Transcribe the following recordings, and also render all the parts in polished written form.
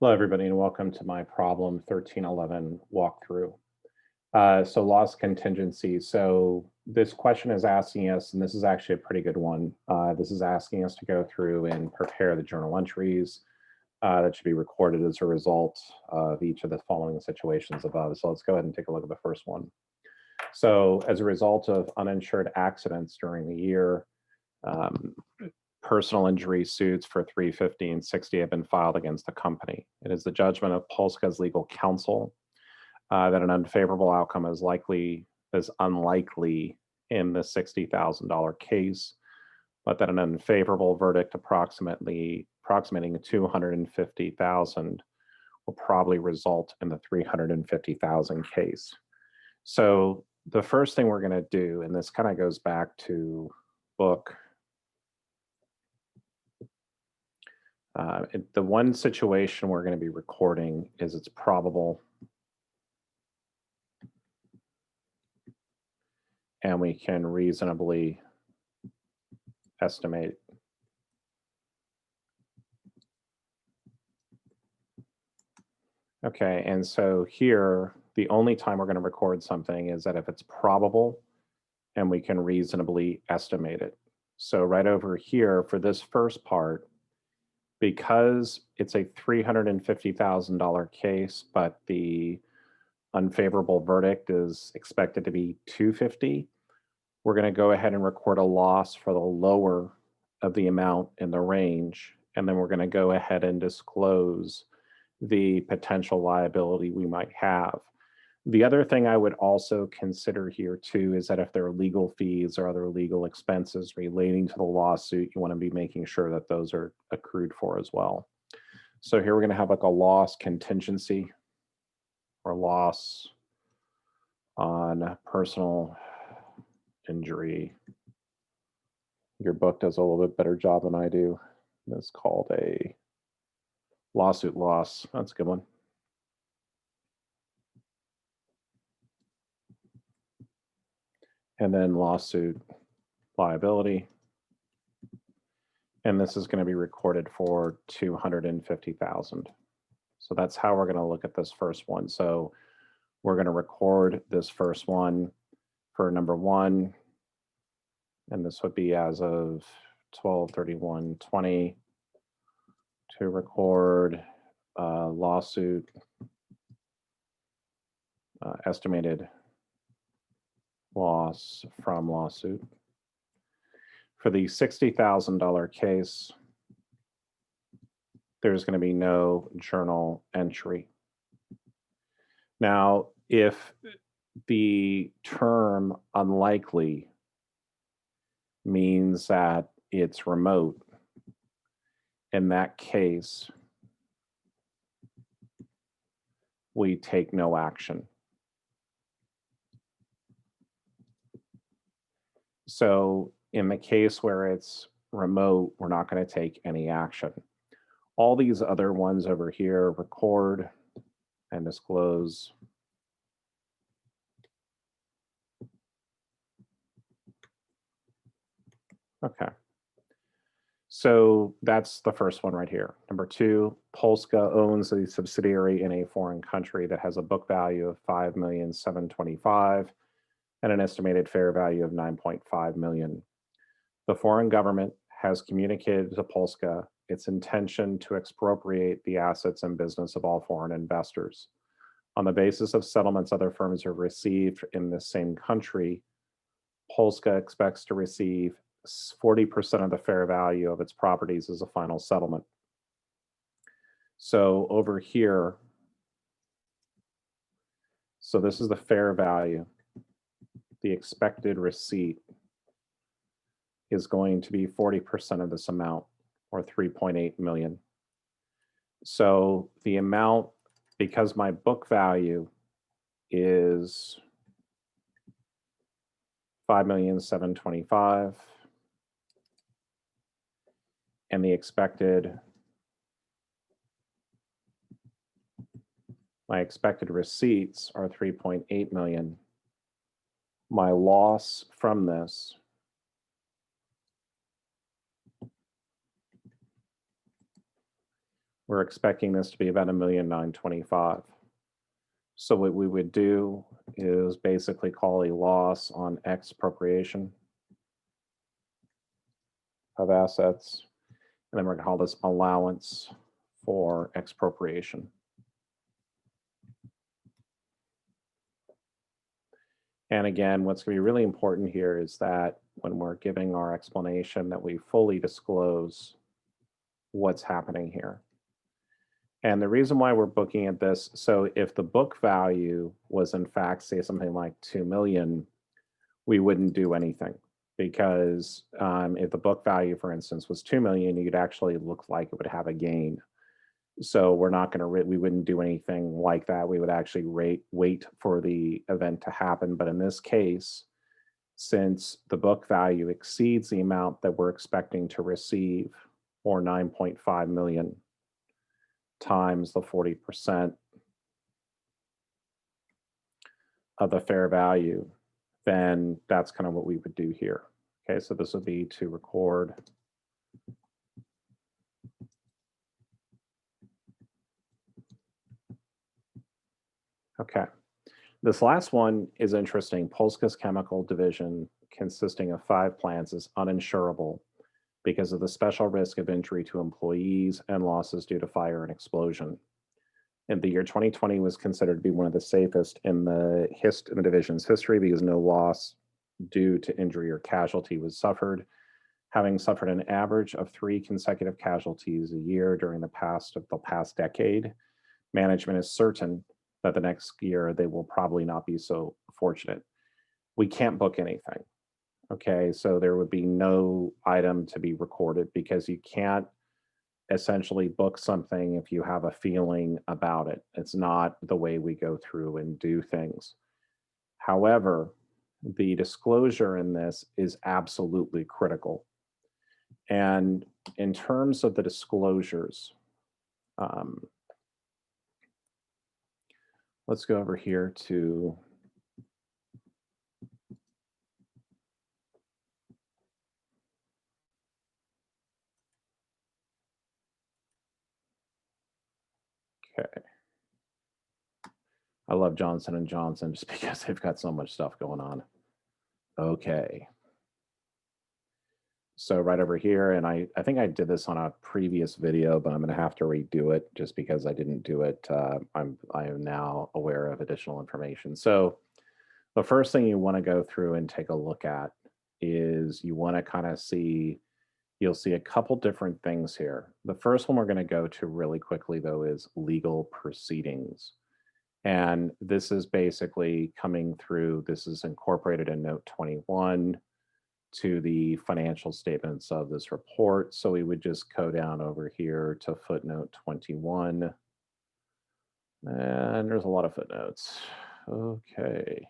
Hello, everybody, and welcome to my problem 1311 walkthrough. So loss contingency. So this question is asking us, and this is actually a pretty good one. This is asking us to go through and prepare the journal entries that should be recorded as a result of each of the following situations above. So let's go ahead and take a look at the first one. So as a result of uninsured accidents during the year, personal injury suits for 350 and 60 have been filed against the company. It is the judgment of Polska's legal counsel that an unfavorable outcome is unlikely in the $60,000 case, but that an unfavorable verdict approximating $250,000 will probably result in the $350,000 case. So the first thing we're going to do, and this kind of goes back to book. The one situation we're going to be recording is it's probable, and we can reasonably estimate. Okay, and so here, the only time we're going to record something is that if it's probable and we can reasonably estimate it. So right over here for this first part, because it's a $350,000 case, but the unfavorable verdict is expected to be $250,000, we're going to go ahead and record a loss for the lower of the amount in the range, and then we're going to go ahead and disclose the potential liability we might have. The other thing I would also consider here too is that if there are legal fees or other legal expenses relating to the lawsuit, you want to be making sure that those are accrued for as well. So here we're going to have like a loss contingency or loss on personal injury. Your book does a little bit better job than I do. It's called a lawsuit loss. That's a good one. And then lawsuit liability. And this is going to be recorded for $250,000. So that's how we're going to look at this first one. So we're going to record this first one for number one. And this would be as of 12/31/20 to record lawsuit estimated loss from lawsuit. For the $60,000 case, there's going to be no journal entry. Now, if the term unlikely means that it's remote, in that case, we take no action. So in the case where it's remote, we're not going to take any action. All these other ones over here, record and disclose. Okay. So that's the first one right here. Number two, Polska owns a subsidiary in a foreign country that has a book value of $5,725,000 and an estimated fair value of $9.5 million. The foreign government has communicated to Polska its intention to expropriate the assets and business of all foreign investors. On the basis of settlements other firms have received in the same country, Polska expects to receive 40% of the fair value of its properties as a final settlement. So over here, so this is the fair value. The expected receipt is going to be 40% of this amount, or 3.8 million. So the amount, because my book value is 5,725,000, and the my expected receipts are 3.8 million. My loss from this We're expecting this to be about $1,925,000. So what we would do is basically call a loss on expropriation of assets, and then we're going to call this allowance for expropriation. And again, what's going to be really important here is that when we're giving our explanation that we fully disclose what's happening here. And the reason why we're booking at this, so if the book value was in fact, say something like 2 million, we wouldn't do anything, because if the book value, for instance, was 2 million, you'd actually look like it would have a gain. So we're not going to, we wouldn't do anything like that. We would actually wait for the event to happen. But in this case, since the book value exceeds the amount that we're expecting to receive, or 9.5 million times the 40% of the fair value, then that's kind of what we would do here. Okay, so this would be to record okay. This last one is interesting. Polska's chemical division, consisting of 5 plants, is uninsurable because of the special risk of injury to employees and losses due to fire and explosion. And the year 2020 was considered to be one of the safest in the division's history because no loss due to injury or casualty was suffered. Having suffered an average of 3 consecutive casualties a year during the past decade, management is certain that the next year they will probably not be so fortunate. We can't book anything. Okay, so there would be no item to be recorded because you can't essentially book something if you have a feeling about it. It's not the way we go through and do things. However, the disclosure in this is absolutely critical. And in terms of the disclosures, let's go over here to okay. I love Johnson & Johnson just because they've got so much stuff going on. Okay. So right over here, and I think I did this on a previous video, but I'm going to have to redo it just because I didn't do it. I am now aware of additional information. So the first thing you want to go through and take a look at is you want to kind of see, you'll see a couple different things here. The first one we're going to go to really quickly, though, is legal proceedings. And this is basically coming through, this is incorporated in note 21 to the financial statements of this report. So we would just go down over here to footnote 21. And there's a lot of footnotes. Okay.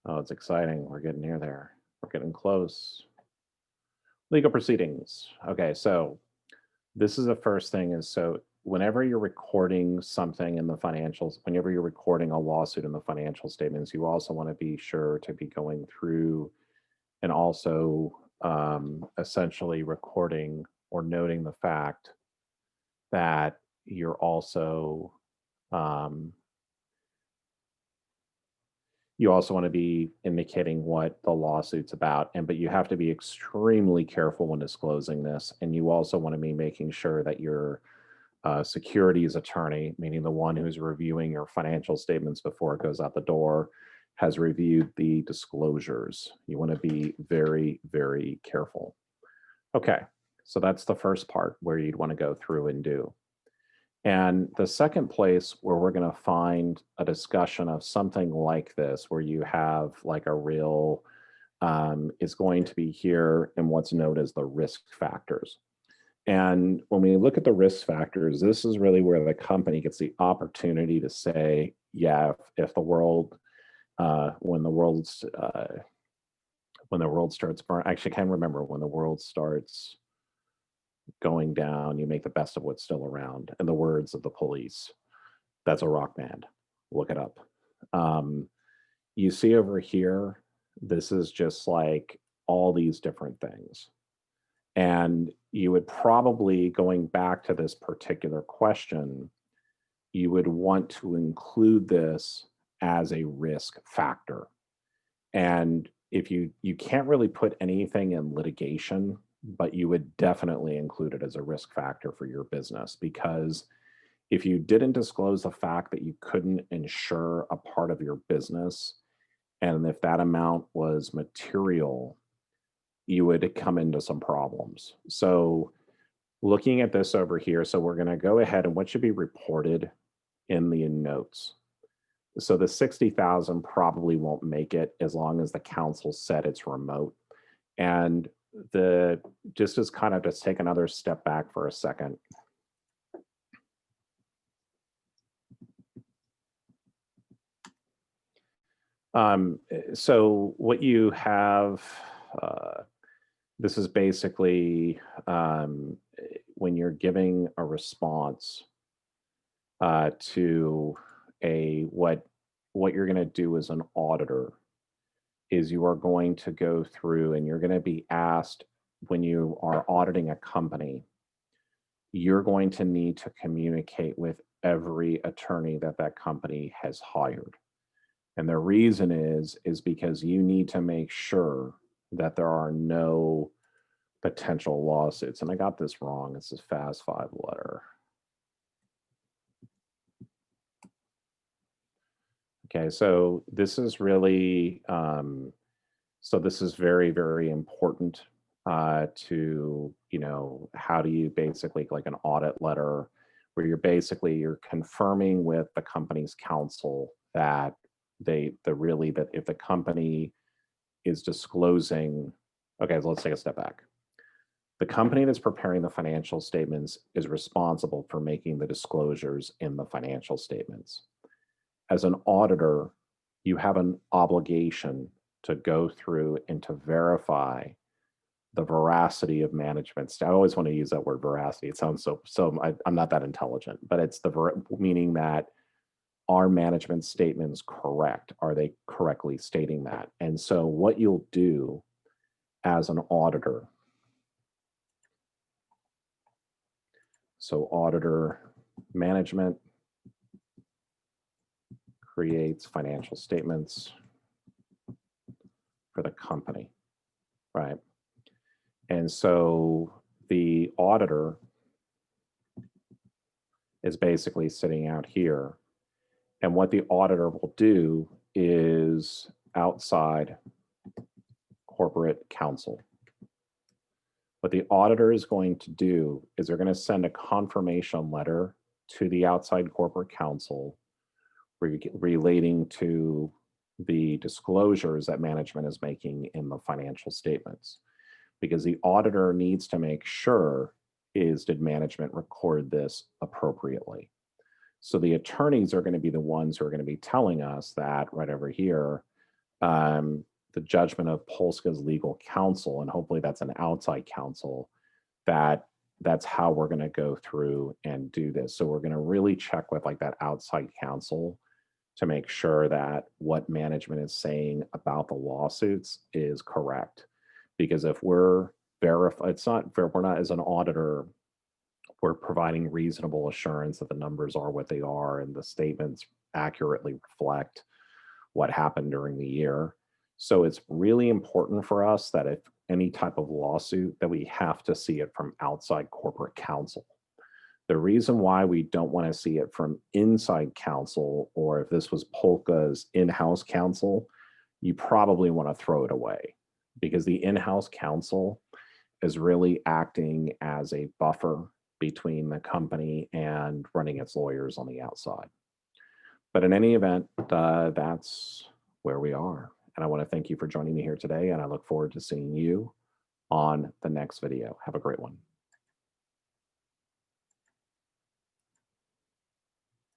Oh, it's exciting. We're getting near there. We're getting close. Legal proceedings. Okay, so this is the first thing is, so whenever you're recording something in the financials, whenever you're recording a lawsuit in the financial statements, you also want to be sure to be going through and also essentially recording or noting the fact that you're also you also want to be indicating what the lawsuit's about, but you have to be extremely careful when disclosing this, and you also want to be making sure that your securities attorney, meaning the one who's reviewing your financial statements before it goes out the door, has reviewed the disclosures. You want to be very, very careful. Okay, so that's the first part where you'd want to go through and do. And the second place where we're going to find a discussion of something like this, where you have like a real, is going to be here in what's known as the risk factors. And when we look at the risk factors, this is really where the company gets the opportunity to say, yeah, if the world, when the world starts burning, actually I can't remember, when the world starts going down, you make the best of what's still around. In the words of the Police, that's a rock band. Look it up. You see over here, this is just like all these different things. And you would probably, going back to this particular question, you would want to include this as a risk factor. And if you can't really put anything in litigation, but you would definitely include it as a risk factor for your business, because if you didn't disclose the fact that you couldn't insure a part of your business, and if that amount was material, you would come into some problems. So looking at this over here, so we're going to go ahead and what should be reported in the notes. So the 60,000 probably won't make it as long as the counsel said it's remote. And just as kind of just take another step back for a second. So what you have, this is basically when you're giving a response to what you're going to do as an auditor is you are going to go through and you're going to be asked when you are auditing a company, you're going to need to communicate with every attorney that that company has hired. And the reason is because you need to make sure that there are no potential lawsuits. And I got this wrong. It's a SFAS 5 letter. Okay, so this is really, so this is very, very important to, how do you basically, like an audit letter, where you're confirming with the company's counsel that that if the company is disclosing, okay, so let's take a step back. The company that's preparing the financial statements is responsible for making the disclosures in the financial statements. As an auditor, you have an obligation to go through and to verify the veracity of management. I always want to use that word veracity. It sounds I'm not that intelligent, but it's meaning that are management statements correct? Are they correctly stating that? And so what you'll do as an auditor, so auditor management creates financial statements for the company, right? And so the auditor is basically sitting out here. And what the auditor will do is outside corporate counsel. What the auditor is going to do is they're going to send a confirmation letter to the outside corporate counsel relating to the disclosures that management is making in the financial statements. Because the auditor needs to make sure did management record this appropriately? So the attorneys are going to be the ones who are going to be telling us that right over here, the judgment of Polska's legal counsel, and hopefully that's an outside counsel, that's how we're going to go through and do this. So we're going to really check with like that outside counsel to make sure that what management is saying about the lawsuits is correct. Because if we're we're not as an auditor, we're providing reasonable assurance that the numbers are what they are and the statements accurately reflect what happened during the year. So it's really important for us that if any type of lawsuit, that we have to see it from outside corporate counsel. The reason why we don't want to see it from inside counsel, or if this was Polka's in-house counsel, you probably want to throw it away, because the in-house counsel is really acting as a buffer between the company and running its lawyers on the outside. But in any event, that's where we are. And I want to thank you for joining me here today, and I look forward to seeing you on the next video. Have a great one.